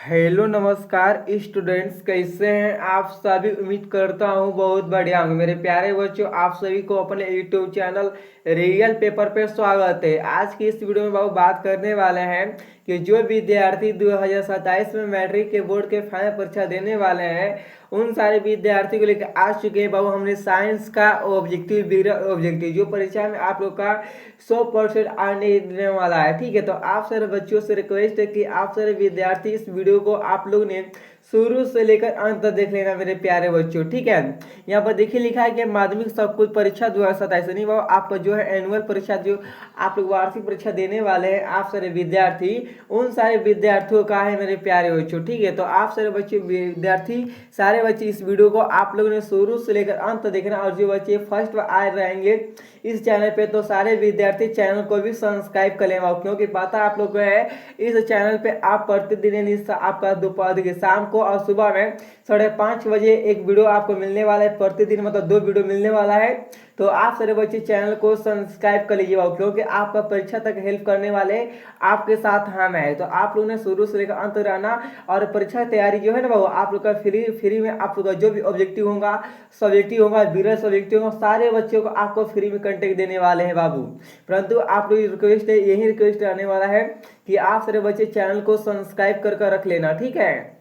Hello नमस्कार students, कैसे हैं आप सभी। उम्मीद करता हूँ बहुत बढ़िया होंगे। मेरे प्यारे बच्चों, आप सभी को अपने यूट्यूब चैनल रियल पेपर पे स्वागत है। आज की इस वीडियो में बाबू बात करने वाले हैं कि जो विद्यार्थी 2027 में मैट्रिक के बोर्ड के फाइनल परीक्षा देने वाले हैं, उन सारे विद्यार्थियों को लेकर आ चुके हैं बाबू हमने साइंस का ऑब्जेक्टिव जो परीक्षा में आप लोग का 100% आने देने वाला है। ठीक है, तो आप सारे बच्चों से रिक्वेस्ट है कि आप सारे विद्यार्थी इस वीडियो को आप लोग ने शुरू से लेकर अंत तक देख लेना मेरे प्यारे बच्चों। ठीक है, यहाँ पर देखिए लिखा है कि माध्यमिक सब कुछ परीक्षा 2027 नहीं बाबू, आपका जो है एनुअल परीक्षा जो आप लोग वार्षिक परीक्षा देने वाले हैं आप सारे विद्यार्थी, उन सारे विद्यार्थियों का है मेरे प्यारे बच्चों। ठीक है, तो आप सारे बच्चे विद्यार्थी सारे बच्चे इस वीडियो को आप लोगों ने शुरू से लेकर अंत तक देखना, और जो बच्चे फर्स्ट आ रहेंगे इस चैनल पे तो सारे विद्यार्थी चैनल को भी सब्सक्राइब कर लेना, क्योंकि पता आप लोग को है इस चैनल पे आप प्रतिदिन आपका दोपहर के शाम को और सुबह में 5:30 बजे एक वीडियो आपको मिलने वाला है। प्रतिदिन मतलब 2 वीडियो मिलने वाला है, तो आप सारे बच्चे चैनल को सब्सक्राइब कर लीजिएगा, क्योंकि आपका परीक्षा तक हेल्प करने वाले आपके साथ हम हैं। तो आप लोगों ने शुरू से लेकर अंत रहना, और परीक्षा की तैयारी जो है ना बाबू आप लोग का फ्री में आप लोग का जो भी ऑब्जेक्टिव होगा, सब्जेक्टिव होगा, विरल सब्जेक्टिव होगा, सारे बच्चों को आपको फ्री में कंटेक्ट देने वाले हैं बाबू। परंतु आप लोग रिक्वेस्ट है, यही रिक्वेस्ट रहने वाला है कि आप सारे बच्चे चैनल को सब्सक्राइब कर रख लेना। ठीक है,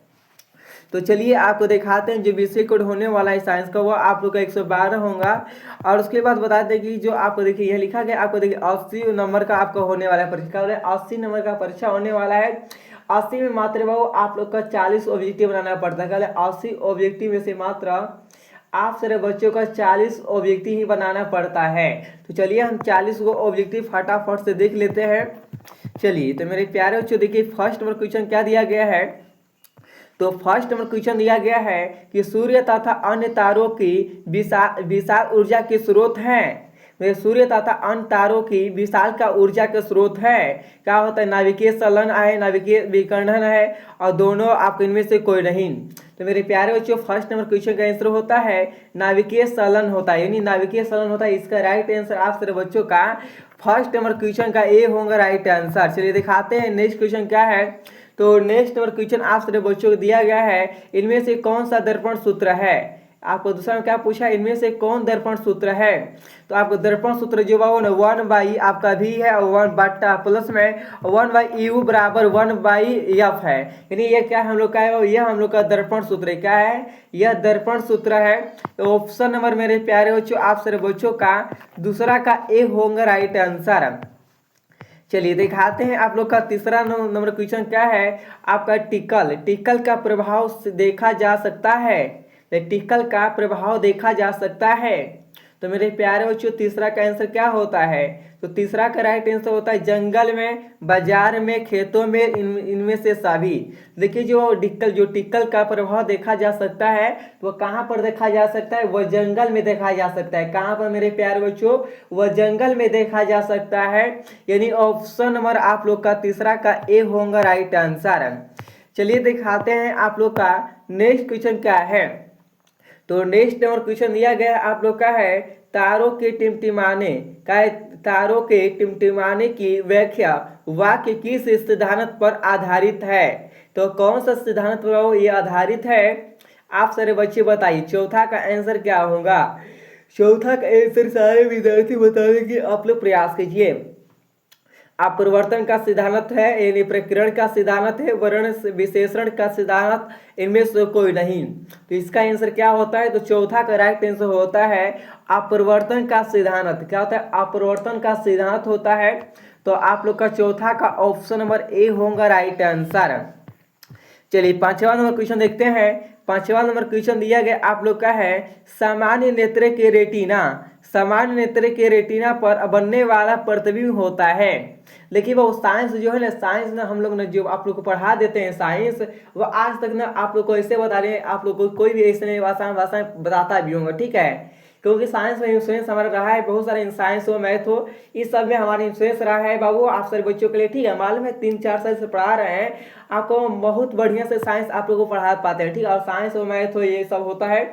तो चलिए आपको दिखाते हैं जो विषय कोड होने वाला है साइंस का, वो आप लोग का 112 होगा। और उसके बाद बता दें कि जो आपको देखिए यह लिखा गया, आपको देखिए 80 नंबर का आपका होने वाला है परीक्षा, 80 नंबर का परीक्षा होने वाला है। 80 में मात्र बाबू आप लोग का 40 ऑब्जेक्टिव बनाना पड़ता है। 80 ऑब्जेक्टिव में से मात्र आप सारे बच्चों का 40 ऑब्जेक्टिव ही बनाना पड़ता है। तो चलिए हम 40 को ऑब्जेक्टिव फटाफट से देख लेते हैं। चलिए तो मेरे प्यारे बच्चों देखिए फर्स्ट नंबर क्वेश्चन क्या दिया गया है। तो फर्स्ट नंबर क्वेश्चन दिया गया है कि सूर्य तथा अन्य तारों की विशाल ऊर्जा के स्रोत हैं। सूर्य तथा अन्य तारों की विशाल का ऊर्जा के स्रोत है। क्या होता है, नाभिकीय संलयन है, नाभिकीय विकर्णन है, और दोनों आपको इनमें से कोई नहीं। तो मेरे प्यारे बच्चों फर्स्ट नंबर क्वेश्चन का आंसर होता है नाभिकीय संलयन होता है, यानी नाभिकीय संलयन होता है। इसका राइट आंसर आप सारे बच्चों का फर्स्ट नंबर क्वेश्चन का ए होगा राइट आंसर। चलिए दिखाते हैं नेक्स्ट क्वेश्चन क्या है। तो नेक्स्ट नंबर क्वेश्चन आप सारे बच्चों को दिया गया है, इनमें से कौन सा दर्पण सूत्र है। आपको दूसरा में क्या पूछा, इनमें से कौन दर्पण सूत्र है। तो आपको दर्पण सूत्र जो वो 1/, आपका भी है, और 1 बट्टा प्लस में 1/u बराबर 1/f है। यानी ये क्या हम लोग का है, यह हम लोग का दर्पण सूत्र है। क्या है, यह दर्पण सूत्र है। तो ऑप्शन नंबर मेरे प्यारे बच्चों आप सारे बच्चों का दूसरा का ए होगा राइट आंसर। चलिए दिखाते हैं आप लोग का तीसरा नंबर क्वेश्चन क्या है। आपका टिकल का प्रभाव देखा जा सकता है। टिकल का प्रभाव देखा जा सकता है। तो मेरे प्यारे बच्चों तीसरा का आंसर क्या होता है। तो तीसरा का राइट आंसर होता है जंगल में, बाजार में, खेतों में, इनमें से सभी। देखिए जो टिकल का प्रभाव देखा जा सकता है वो कहाँ पर देखा जा सकता है, वह जंगल में देखा जा सकता है। कहाँ पर मेरे प्यारे बच्चों, वह जंगल में देखा जा सकता है। यानी ऑप्शन नंबर आप लोग का तीसरा का ए होगा राइट आंसर। चलिए दिखाते हैं आप लोग का नेक्स्ट क्वेश्चन क्या है। तो नेक्स्ट नंबर क्वेश्चन दिया गया आप लोग का है तारों के टिमटिमाने तारों के टिमटिमाने की व्याख्या वाक्य किस सिद्धांत पर आधारित है। तो कौन सा सिद्धांत पर ये आधारित है, आप सारे बच्चे बताइए। चौथा का आंसर क्या होगा। चौथा का आंसर सारे विद्यार्थी बताने की आप लोग प्रयास कीजिए। अपरिवर्तन का सिद्धांत है, यानी प्रकीर्णन का सिद्धांत है, वर्ण विशेषण का सिद्धांत, इनमें से कोई नहीं। तो इसका आंसर क्या होता है, तो चौथा का राइट आंसर होता है अपरिवर्तन का सिद्धांत। क्या होता है, अपरिवर्तन का सिद्धांत होता है। तो आप लोग का चौथा का ऑप्शन नंबर ए होगा राइट आंसर। चलिए पांचवा नंबर क्वेश्चन देखते हैं। पांचवा नंबर क्वेश्चन दिया गया आप लोग का है सामान्य नेत्र के रेटिना पर बनने वाला प्रतिबिंब होता है। देखिए वो साइंस जो है ना, साइंस ना हम लोग ना जो आप लोग को पढ़ा देते हैं साइंस, वो आज तक ना आप लोग को ऐसे बता रहे हैं, आप लोग को कोई भी ऐसे नहीं आसान भाषा में बताता भी होगा। ठीक है, क्योंकि साइंस में इंश्योरेंस हमारा रहा है, बहुत सारे साइंस हो, मैथ हो, इस सब में हमारा इंश्योरेंस रहा है बाबू आप सारे बच्चों के लिए। ठीक है, मालूम है 3-4 साल से पढ़ा रहे हैं आपको, बहुत बढ़िया से साइंस आप लोग को पढ़ा पाते हैं। ठीक है, और साइंस हो, मैथ हो, ये सब होता है।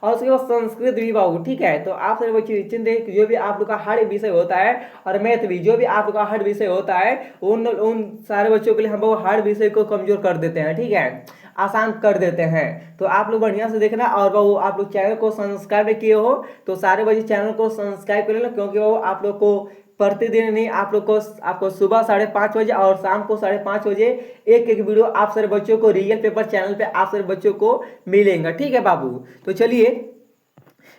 और उसके बाद संस्कृत भी बाबू, ठीक है। तो आप सभी बच्चे चिंतित, जो भी आप लोग का हर विषय होता है और मैथ भी, जो भी आप लोग का हर विषय होता है उन सारे बच्चों के लिए हम लोग हर विषय को कमजोर कर देते हैं, ठीक है, आसान कर देते हैं। तो आप लोग बढ़िया से देखना। और वो आप लोग चैनल को सब्सक्राइब किए हो तो सारे बच्चे चैनल को सब्सक्राइब कर लेना, क्योंकि वो आप लोग को प्रतिदिन नहीं, आप लोग को आपको सुबह 5:30 बजे और शाम को 5:30 बजे एक एक वीडियो आप सारे बच्चों को रियल पेपर चैनल पे आप सारे बच्चों को मिलेगा, ठीक है बाबू। तो चलिए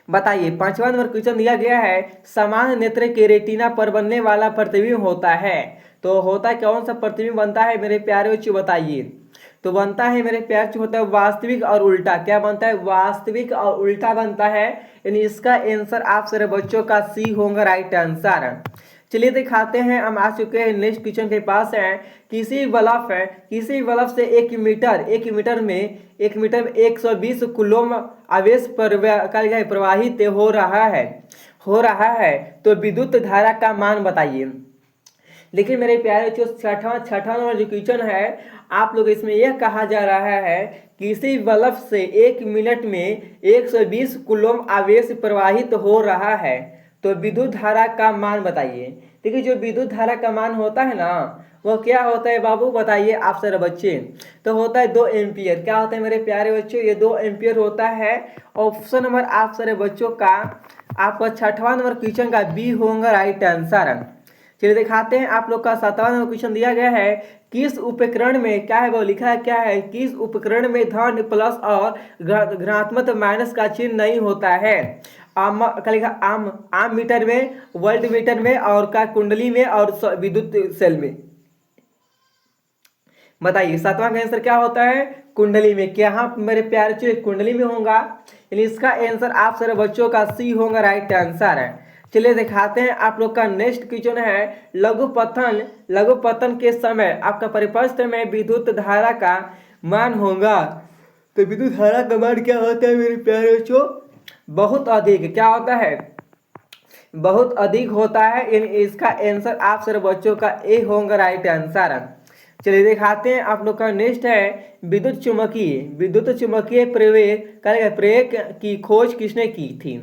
बताइए, 5वां नंबर क्वेश्चन दिया गया है, समान नेत्र के रेटिना पर बनने वाला प्रतिबिंब होता है। तो होता है कौन सा प्रतिबिंब बनता है मेरे प्यारे बच्चों, बताइए। तो बनता है मेरे प्यारे बच्चों, होता है वास्तविक और उल्टा। क्या बनता है? वास्तविक और उल्टा बनता है। यानी इसका आंसर आप सारे बच्चों का सी होगा राइट आंसर। चलिए दिखाते हैं, हम आ चुके हैं नेक्स्ट क्वेश्चन के पास है। किसी बल्ब से 1 मीटर में 120 कूलम आवेश प्रवाहित हो रहा है तो विद्युत धारा का मान बताइए। लेकिन मेरे प्यारे बच्चों, छठा नंबर जो क्वेश्चन है, आप लोग इसमें यह कहा जा रहा है किसी बल्ब से 1 मिनट में 120 कूलम आवेश प्रवाहित हो रहा है तो विद्युत धारा का मान बताइए। देखिए, जो विद्युत धारा का मान होता है ना, वो क्या होता है बाबू, बताइए आप सारे बच्चे। तो होता है 2 एम्पियर। क्या होता है मेरे प्यारे बच्चों? ये 2 एम्पियर होता है। ऑप्शन नंबर आप सारे बच्चों का, आपका छठवां नंबर क्वेश्चन का बी होगा राइट आंसर। चलिए दिखाते हैं, आप लोग का 7वां नंबर क्वेश्चन दिया गया है, किस उपकरण में, क्या है वो लिखा है, क्या है, किस उपकरण में धन प्लस और ऋणात्मक माइनस का चिन्ह नहीं होता है। आम मीटर में, वोल्ट मीटर में, और का कुंडली में, और विद्युत सेल में। बताइए 7वां का आंसर क्या होता है? कुंडली में। क्या हाँ मेरे प्यारे बच्चों कुंडली में होगा? यानी इसका आंसर आप सारे बच्चों का सी होगा राइट आंसर है। चलिए दिखाते हैं, आप लोग का नेक्स्ट क्वेश्चन है, लघुपतन के समय आपका परिपथ में विद्युत धारा का मान होगा। तो विद्युत धारा का मान क्या होता है मेरे प्यारे बच्चों? बहुत अधिक। क्या होता है? बहुत अधिक होता है। यानी इसका आंसर आप सारे बच्चों का ए होगा राइट आंसर। चलिए दिखाते हैं, आप लोग का नेक्स्ट है, विद्युत चुम्बकीय प्रेरक की खोज किसने की थी?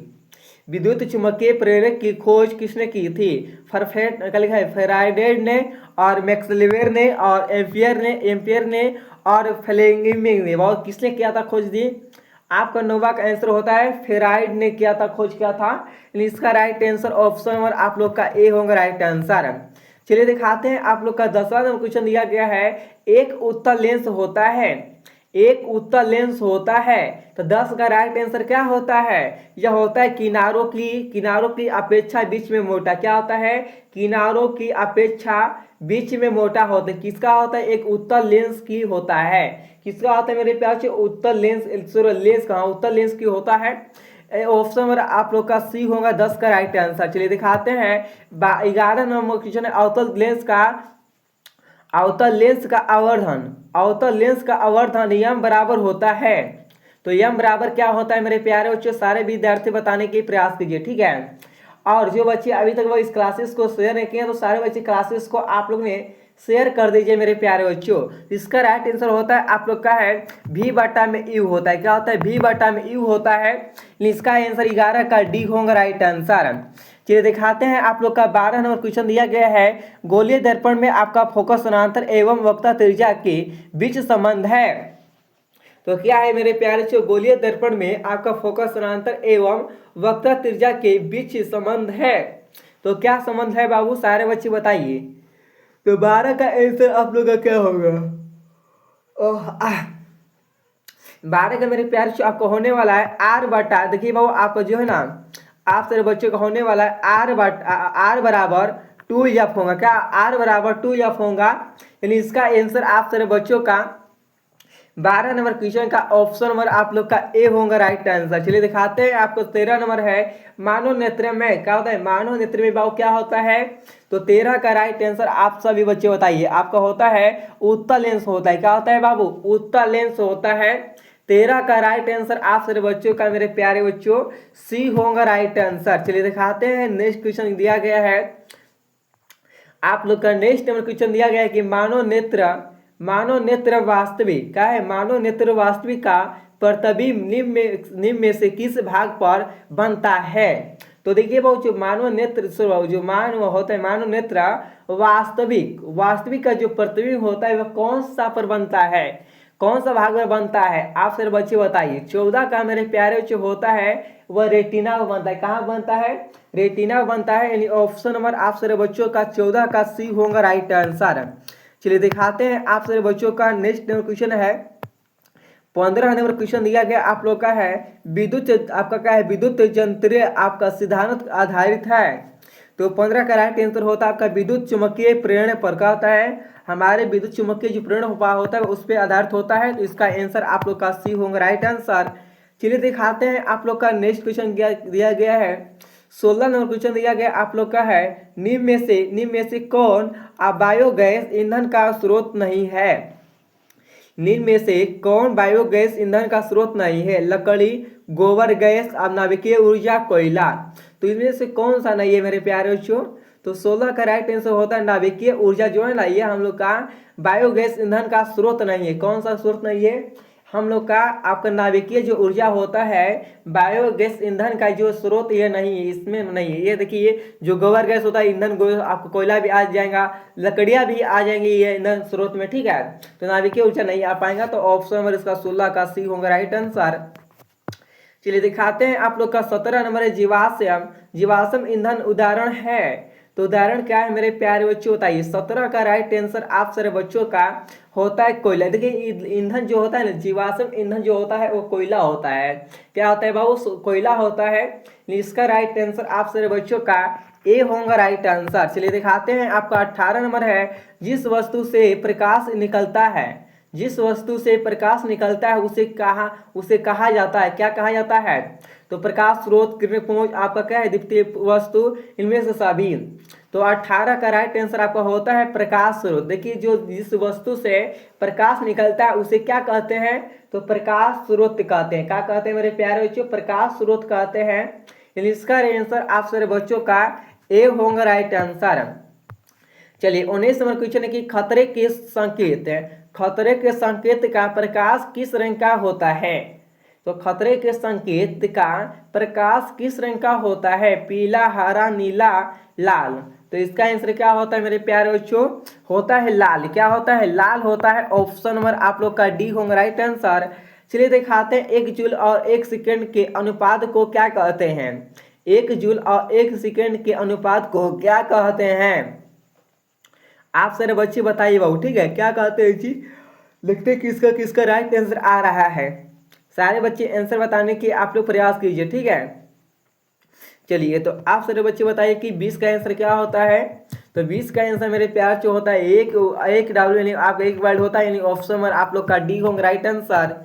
विद्युत चुम्बकीय प्रेरक की खोज किसने की थी? फेराडे ने, और मैक्सवेल ने, और एम्पियर ने, और फ्लेमिंग ने। वो किसने किया था खोज दी? आपका नोवा का आंसर होता है फेराइड ने किया था, खोज किया था। इसका राइट आंसर ऑप्शन नंबर आप लोग का ए होगा राइट आंसर। चलिए दिखाते हैं, आप लोग का 10वां नंबर क्वेश्चन दिया गया है, एक उत्तल लेंस होता है, एक उत्तल लेंस होता है। तो 10 का राइट आंसर क्या होता है? यह होता है किनारों की अपेक्षा बीच में मोटा। क्या होता है? किनारों की अपेक्षा बीच में मोटा होता है। किसका होता है? एक उत्तल लेंस की होता है। किसका होता है मेरे प्यार से? उत्तल लेंस। लेंस कहाँ? उत्तल लेंस की होता है। ऑप्शन नंबर आप लोग का सी होगा 10 का राइट आंसर। चलिए दिखाते हैं, 11 नंबर क्वेश्चन है, अवतल लेंस का आवर्धन यम बराबर होता है। तो यम बराबर क्या होता है मेरे प्यारे बच्चों? सारे विद्यार्थी बताने की प्रयास कीजिए, ठीक है। और जो बच्चे अभी तक वो इस क्लासेस को शेयर नहीं किए तो सारे बच्चे क्लासेस को आप लोग ने शेयर कर दीजिए मेरे प्यारे बच्चों। इसका राइट आंसर होता है आप लोग का है भी बटा में यू होता है। क्या होता है? भी बटा में यू होता है। इसका आंसर 11 का डी होगा राइट आंसर। चलिए दिखाते हैं, आप लोग का 12 नंबर क्वेश्चन दिया गया है, गोलीय दर्पण में आपका फोकस समानांतर एवं वक्ता त्रिज्या के बीच संबंध है। तो क्या है मेरे प्यारे बच्चों? गोलीय दर्पण में आपका फोकस समानांतर एवं वक्ता त्रिज्या के बीच संबंध है। तो क्या संबंध है बाबू? सारे बच्चे बताइए। तो 12 का आंसर आप लोग का क्या होगा? 12 का मेरे प्यारे बच्चों आपको होने वाला है आर बटा, देखिए बाबू आपका जो है ना, आप सारे बच्चों का होने वाला है आर बराबर 2f होगा। क्या? आर बराबर 2f होगा। यानी इसका आंसर आप सारे बच्चों का 12 नंबर क्वेश्चन का ऑप्शन नंबर आप लोग का ए होगा राइट आंसर। चलिए दिखाते हैं, आपको 13 नंबर है, मानव नेत्र में क्या होता है? मानव नेत्र में बाबू क्या होता है? तो 13 का राइट आंसर आप सभी बच्चे बताइए। आपका होता है उत्तल लेंस होता है। क्या होता है बाबू? उत्तल लेंस होता है। 13 का राइट आंसर आप सारे बच्चों का मेरे प्यारे बच्चों सी होगा राइट आंसर। चलिए दिखाते हैं, नेक्स्ट क्वेश्चन दिया गया है, आप लोग का नेक्स्ट नंबर क्वेश्चन दिया गया है कि मानव नेत्र वास्तविक क्या है? मानव नेत्र वास्तविक का प्रतिबिंब निम्न में से किस भाग पर बनता है? तो देखिए बहुत जो मानव नेत्र जो मानव होता है मानव नेत्र वास्तविक का जो प्रतिबिंब होता है वह कौन सा पर बनता है, कौन सा भाग में बनता है? आप सर बच्चे बताइए। 14 का मेरे प्यारे जो होता है वह रेटिना में बनता है। कहाँ बनता है? रेटिना में बनता है। यानी ऑप्शन नंबर आप सारे बच्चों का 14 का सी होगा राइट आंसर। चलिए दिखाते हैं आप सारे बच्चों का नेक्स्ट क्वेश्चन है 15 नंबर क्वेश्चन दिया गया आप लोग का है विद्युत आपका क्या है विद्युत यंत्रीय आपका सिद्धांत आधारित है। तो 15 का राइट आंसर होता है आपका विद्युत चुम्बकीय प्रेरण पर क्या होता है हमारे विद्युत चुम्बकीय जो प्रेरण होता है उस पर आधारित होता है। तो इसका आंसर आप लोग का सी होगा राइट आंसर। चलिए दिखाते हैं आप लोग का नेक्स्ट क्वेश्चन दिया गया है 16 नंबर क्वेश्चन दिया गया आप लोग का है निम्न में से कौन बायोगैस ईंधन का स्रोत नहीं है? निम्न में से कौन बायोगैस ईंधन का स्रोत नहीं है? लकड़ी, गोबर गैस, नाभिकीय ऊर्जा, कोयला। तो इनमें से कौन सा नहीं है मेरे प्यारे बच्चों? तो 16 का राइट आंसर होता है नाभिकीय ऊर्जा जो है ना ये हम लोग का बायोगैस ईंधन का स्रोत नहीं है। कौन सा स्रोत नहीं है? हम लोग का आपका नाभिकीय जो ऊर्जा होता है बायोगैस ईंधन का जो स्रोत ये नहीं है, इसमें नहीं है। ये देखिए जो गोबर गैस होता है ईंधन आपको कोयला भी आ जाएगा, लकड़ियाँ भी आ जाएंगी ये ईंधन स्रोत में, ठीक है। तो नाभिकीय ऊर्जा नहीं आ पाएगा। तो ऑप्शन नंबर इसका 16 का सी होगा राइट आंसर। चलिए दिखाते हैं आप लोग का 17 नंबर है जीवाश्म ईंधन उदाहरण है। तो उदाहरण क्या है मेरे प्यारे बच्चों बताइए। 17 का राइट आंसर आप सारे बच्चों का होता है कोयला। देखिए ईंधन जो होता है ना जीवाश्म ईंधन जो होता है वो कोयला होता है। क्या होता है बाबू? कोयला होता है। इसका राइट आंसर आप सारे बच्चों का ए होगा राइट आंसर। चलिए दिखाते हैं आपका 18 नंबर है जिस वस्तु से प्रकाश निकलता है, जिस वस्तु से प्रकाश निकलता है उसे कहा जाता है, क्या कहा जाता है? तो प्रकाश स्रोत, किरण पुंज, आपका क्या है द्वितीय वस्तु, इनमें से सभी। तो 18 का राइट आंसर आपका होता है प्रकाश स्रोत। देखिए जो जिस वस्तु से प्रकाश निकलता है उसे क्या कहते हैं? तो प्रकाश स्रोत कहते हैं। क्या कहते हैं मेरे प्यारे बच्चों? प्रकाश स्रोत कहते हैं। इसका आंसर आप सारे बच्चों का ए होगा राइट आंसर। चलिए 19 नंबर क्वेश्चन है कि खतरे के संकेत है, खतरे के संकेत का प्रकाश किस रंग का होता है? तो खतरे के संकेत का प्रकाश किस रंग का होता है? पीला, हरा, नीला, लाल। तो इसका आंसर क्या होता है मेरे प्यारे बच्चों? होता है लाल। क्या होता है? लाल होता है। ऑप्शन नंबर आप लोग का डी होगा राइट आंसर। चलिए दिखाते हैं 1 जूल और 1 सेकेंड के अनुपात को क्या कहते हैं? 1 जूल और 1 सेकेंड के अनुपात को क्या कहते हैं? आप सारे बच्चे बताइए बाबू, ठीक है। क्या कहते हैं जी? लिखते किसका किसका राइट आंसर आ रहा है। सारे बच्चे आंसर बताने की आप लोग प्रयास कीजिए, ठीक है। चलिए तो आप सारे बच्चे बताइए कि 20 का आंसर क्या होता है। तो 20 का आंसर मेरे प्यार जो होता है एक डब्ल्यू यानी आपका एक वर्ड होता है, यानी ऑप्शन नंबर आप लोग का डी होगा राइट आंसर।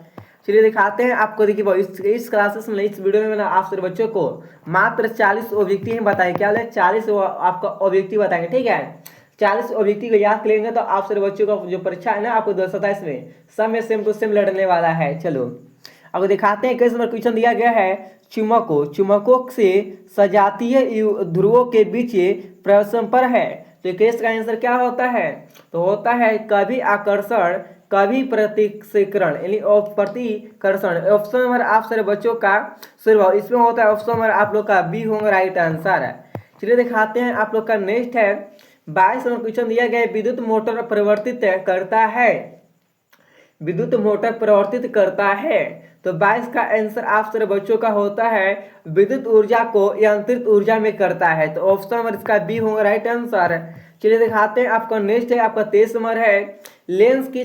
चलिए दिखाते हैं आपको। देखिए इस क्लासेस में इस वीडियो में मैंने आप सारे बच्चों को मात्र 40 ऑब्जेक्टिव बताए। क्या बोले? 40 आपका ऑब्जेक्टिव बताएंगे, ठीक है। 40 ऑब्जेक्टिव को याद करेंगे तो आप सारे बच्चों का जो परीक्षा है ना आपको 2027 में सब में सेम टू सेम लड़ने वाला है। चलो अब दिखाते हैं 21 नंबर क्वेश्चन दिया गया है चुम्बकों से सजातीय ध्रुवों के बीच परस्पर है। तो 21 का आंसर क्या होता है? तो होता है कभी आकर्षण कभी प्रतिकर्षण, यानी प्रतिकर्षण। ऑप्शन नंबर आप सारे बच्चों का स्वभाव इसमें होता है। ऑप्शन नंबर आप लोग का बी होगा राइट आंसर है। चलिए दिखाते हैं आप लोग का नेक्स्ट है 22 नंबर क्वेश्चन दिया गया है विद्युत मोटर परिवर्तित करता है, विद्युत मोटर परिवर्तित करता है। तो 22 का आंसर आप सारे बच्चों का होता है विद्युत ऊर्जा को यांत्रिक ऊर्जा में करता है। तो ऑप्शन नंबर इसका बी होगा राइट आंसर। चलिए दिखाते हैं आपका नेक्स्ट है आपका 23 नंबर है लेंस की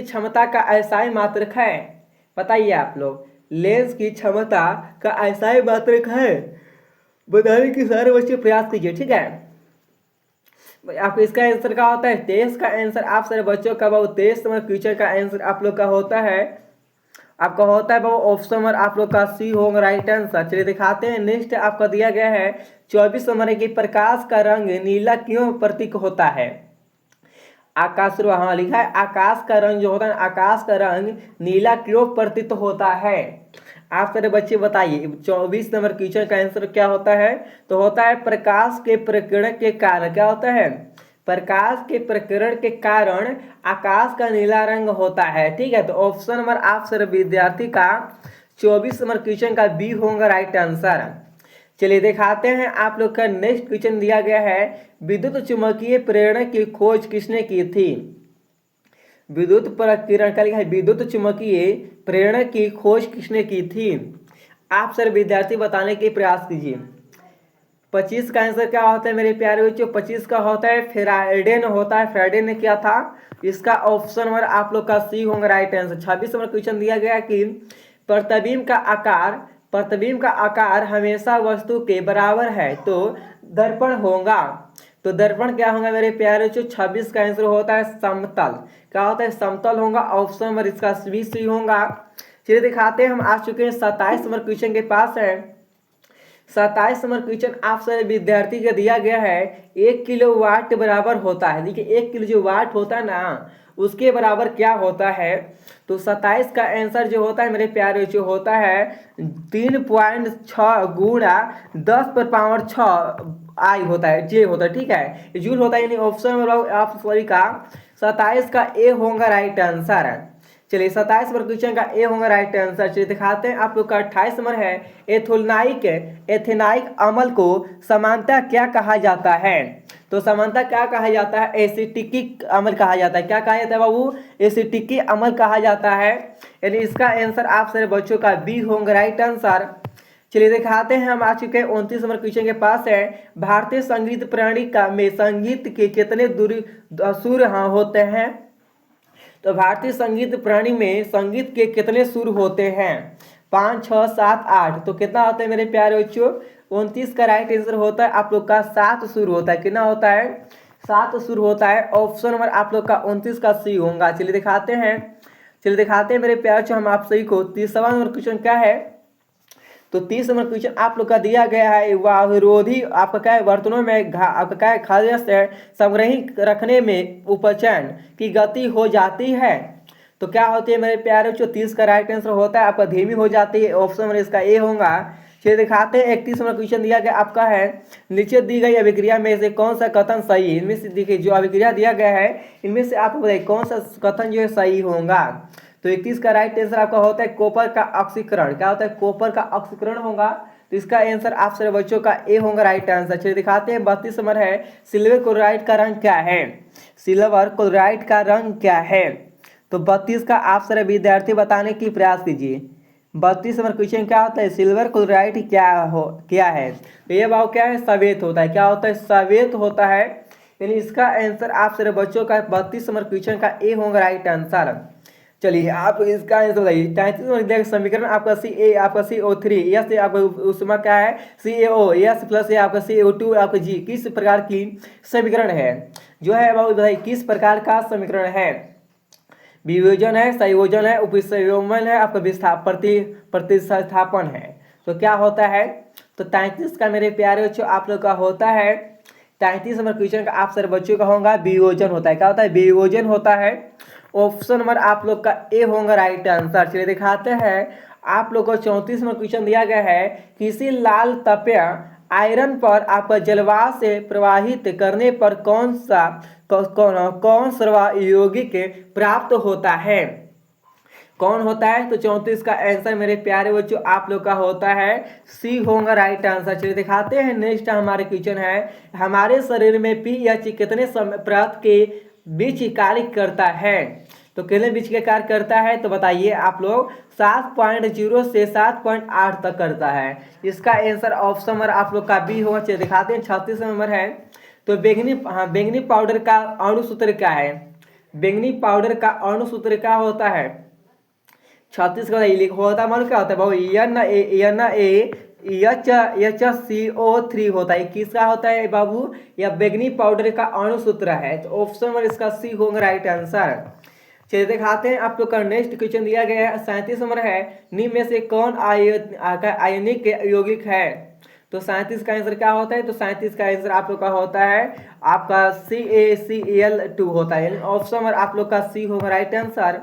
क्षमता का अस्थायी मात्रक है। बताइए आप लोग लेंस की क्षमता का अस्थायी मात्रक है, बताने की सारे बच्चे प्रयास कीजिए, ठीक है। आपको इसका आंसर क्या होता है? 23 का आंसर आप सारे बच्चों का बाबू 23 नंबर क्वेश्चन का आंसर आप लोग का होता है आपका होता है बाबू ऑप्शन नंबर आप लोग का सी होगा राइट आंसर। चलिए दिखाते हैं नेक्स्ट आपका दिया गया है 24 नंबर की प्रकाश का रंग नीला क्यों प्रतीक होता है? आकाश, हाँ लिखा है आकाश का रंग जो होता है आकाश का रंग नीला क्यों प्रतीत होता है? आप सारे बच्चे बताइए 24 नंबर क्वेश्चन का आंसर क्या होता है? तो होता है प्रकाश के प्रकीर्णन के कारण। क्या होता है? प्रकाश के प्रकीर्ण के कारण आकाश का नीला रंग होता है। ठीक है, तो ऑप्शन नंबर आप सर विद्यार्थी का 24 नंबर क्वेश्चन का बी होगा राइट आंसर। चलिए दिखाते हैं आप लोग का नेक्स्ट क्वेश्चन दिया गया है, विद्युत चुम्बकीय प्रेरण की खोज किसने की थी? विद्युत प्रकीर्ण का लिखा है विद्युत चुम्बकीय प्रेरण की खोज किसने की थी? आप सर विद्यार्थी बताने के प्रयास कीजिए। 25 का आंसर क्या होता है मेरे प्यारे बच्चों? 25 का होता है फैराडे ने होता है। फैराडे ने किया था। इसका ऑप्शन नंबर आप लोग का सी होगा राइट आंसर। 26 नंबर क्वेश्चन दिया गया कि प्रतिबिंब का आकार हमेशा वस्तु के बराबर है तो दर्पण होगा। तो दर्पण क्या होगा मेरे प्यारे बच्चों? 26 का आंसर होता है समतल। क्या होता है? समतल होगा। ऑप्शन नंबर इसका सी होगा। चलिए दिखाते हैं, हम आ चुके हैं 27 नंबर क्वेश्चन के पास है। 27 नंबर क्वेश्चन आप सभी विद्यार्थी का दिया गया है, 1 किलो वाट बराबर होता है। देखिए 1 किलो जो वाट होता है ना, उसके बराबर क्या होता है? तो 27 का आंसर जो होता है मेरे प्यारे जो होता है 3.6 गुणा 10 पर पावर 6 आई होता है, जे होता है। ठीक है, जूल होता है, यानी ऑप्शन नंबर आप सॉरी का 27 का ए होगा राइट आंसर। चलिए 27 नंबर क्वेश्चन का ए होगा राइट आंसर। चलिए दिखाते हैं आप लोग का 28 नंबर है, एथेनाइक अम्ल को समानता क्या कहा जाता है? तो समानता क्या कहा जाता है? एसिटिक अम्ल कहा जाता है। क्या कहा जाता है बाबू? एसिटिक अम्ल कहा जाता है। यानी इसका आंसर आप सारे बच्चों का बी होगा राइट आंसर। चलिए दिखाते हैं, हम आ चुके हैं 29 नंबर क्वेश्चन के पास है, भारतीय संगीत प्रणाली का में संगीत के कितने सुर होते हैं? तो भारतीय संगीत प्रणाली में संगीत के कितने सुर होते हैं? 5, 6, 7, 8। तो कितना होता है मेरे प्यारे बच्चों? 29 का राइट आंसर होता है आप लोग का 7 सुर होता है। कितना होता है? 7 सुर होता है। ऑप्शन नंबर आप लोग का 29 का सी होगा। चलिए दिखाते हैं मेरे प्यारे बच्चों, हम आप सही को 30वां नंबर क्वेश्चन क्या है? तो 30 नंबर क्वेश्चन आप लोग का दिया गया है, विरोधी आपका क्या है? बर्तनों में आपका क्या है? खाद्य संग्रहित रखने में उपचयन की गति हो जाती है। तो क्या होती है मेरे प्यारे बच्चों? 30 का राइट आंसर होता है आपका धीमी हो जाती है। ऑप्शन नंबर इसका ए होगा। चलिए दिखाते हैं, 31 नंबर क्वेश्चन दिया गया आपका है, नीचे दी गई अभिक्रिया में से कौन सा कथन सही है? इनमें से देखिए जो अभिक्रिया दिया गया है इनमें से आप बताइए कौन सा कथन जो है सही होगा। तो 31 का राइट आंसर आपका होता है कॉपर का ऑक्सीकरण। क्या होता है? कॉपर का ऑक्सीकरण होगा। तो इसका आंसर आप सारे बच्चों का ए होगा राइट आंसर। चलिए दिखाते हैं, 32 नंबर है, सिल्वर क्लोराइड का रंग क्या है? सिल्वर क्लोराइड का रंग क्या है? तो 32 का आप सारे विद्यार्थी बताने की प्रयास कीजिए। 32 नंबर क्वेश्चन क्या होता है? सिल्वर क्लोराइड क्या है? तो ये भाव क्या है? सवेत होता है। क्या होता है? सवेत होता है। यानी इसका आंसर आप सारे बच्चों का 32 नंबर क्वेश्चन का ए होगा राइट आंसर। चलिए आप इसका आंसर बताइए। 33 समीकरण आपका आपका CO3 यस आपका उसमें क्या है? CaO यस प्लस आपका CO2 आपका जी किस प्रकार की समीकरण है? जो है बाबू बताइए किस प्रकार का समीकरण है? वियोजन है, संयोजन है, उपसंयोजन है, आपका प्रतिस्थापन है। तो क्या होता है? तो 33 का मेरे प्यारे बच्चों आप लोग का होता है, 33 नंबर क्वेश्चन का आप सर बच्चों का होगा वियोजन होता है। क्या होता है? वियोजन होता है। ऑप्शन नंबर आप लोग का ए होगा राइट आंसर। चलिए दिखाते हैं, आप लोग को 34 नंबर क्वेश्चन दिया गया है, किसी लाल तपया आयरन पर आपका जलवाष्प से प्रवाहित करने पर कौन सा यौगिक प्राप्त होता है? कौन होता है? तो 34 का आंसर मेरे प्यारे बच्चों आप लोग का होता है सी होगा राइट आंसर। चलिए दिखाते हैं, नेक्स्ट हमारे क्वेश्चन है, हमारे शरीर में पीएच कितने परत के बीच कार्य करता है? तो कितने बीच के कार्य करता है? तो बताइए आप लोग। 7.0 से 7.8 तक करता है। इसका आंसर ऑप्शन नंबर आप लोग का बी होगा। चलिए दिखाते हैं, 36 नंबर है, तो बैंगनी पाउडर का अणुसूत्र क्या है? बैंगनी पाउडर का अणुसूत्र क्या होता है? 36 का होता है, मालूम क्या होता है भाई? HCO3 होता है। किसका होता है बाबू? यह बैंगनी पाउडर का अणुसूत्र है। तो ऑप्शन नंबर इसका सी होगा राइट आंसर। चलिए दिखाते हैं, आप लोग का नेक्स्ट क्वेश्चन दिया गया है, 37 नंबर है, निम्न में से कौन आयनिक यौगिक है? तो 37 का आंसर क्या होता है? तो 37 का आंसर आप लोग का होता है आपका CaCl2 होता है। ऑप्शन नंबर आप लोग का सी होगा राइट आंसर।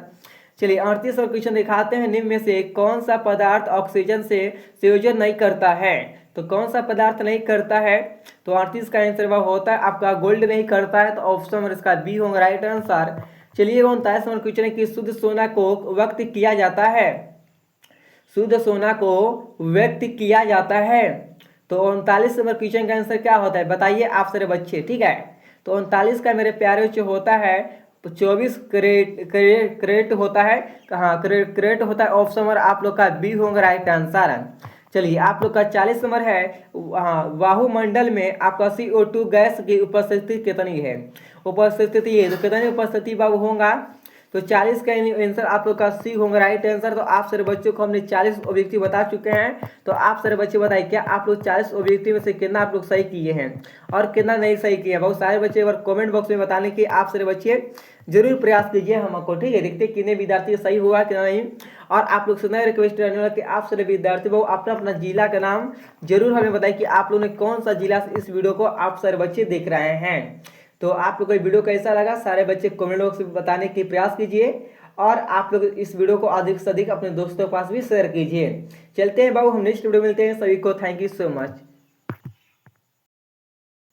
चलिए 38 और क्वेश्चन दिखाते हैं। निम्न में से कौन सा पदार्थ ऑक्सीजन से संयोजन नहीं करता है? तो कौन सा पदार्थ नहीं करता है? तो 38 का आंसर वह होता है आपका गोल्ड नहीं करता है, तो ऑप्शन नंबर इसका बी होगा राइट आंसर। चलिए 39 नंबर क्वेश्चन है कि शुद्ध सोना को व्यक्त किया जाता है। शुद्ध सोना को व्यक्त किया जाता है। तो 39 नंबर क्वेश्चन का आंसर क्या होता है बताइए आप सारे बच्चे, ठीक है। तो 39 का मेरे प्यारे बच्चे होता है 24 क्रेट होता है। कहाँ क्रेट होता है, ऑप्शन नंबर आप लोग का बी होगा राइट आंसर। चलिए आप लोग का 40 नंबर है, वायुमंडल में आपका CO2 गैस की उपस्थिति कितनी है? उपस्थिति है तो कितनी उपस्थिति बाबू होगा? तो 40 का आंसर आप लोग का सी होगा राइट आंसर। तो आप सारे बच्चों को हमने 40 ऑब्जेक्टिव बता चुके हैं। तो आप सारे बच्चे बताइए क्या आप लोग 40 ऑब्जेक्टिव में से कितना आप लोग सही किए हैं और कितना नहीं सही किए हैं? बहुत सारे बच्चे एक बार कमेंट बॉक्स में बताने की आप सारे बच्चे जरूर प्रयास कीजिए हमको, ठीक है। देखते कितने विद्यार्थी सही हुआ कि नहीं। और आप लोग से नया रिक्वेस्ट रहने वाला कि आप सारे विद्यार्थी वो अपना अपना जिला का नाम जरूर हमें बताइए कि आप लोगों ने कौन सा जिला से इस वीडियो को आप सारे बच्चे देख रहे हैं। तो आप लोग को वीडियो कैसा लगा सारे बच्चे कमेंट बॉक्स में बताने की प्रयास कीजिए और आप लोग इस वीडियो को अधिक से अधिक अपने दोस्तों के पास भी शेयर कीजिए। चलते हैं बाबू, हम नेक्स्ट वीडियो मिलते हैं। सभी को थैंक यू सो मच।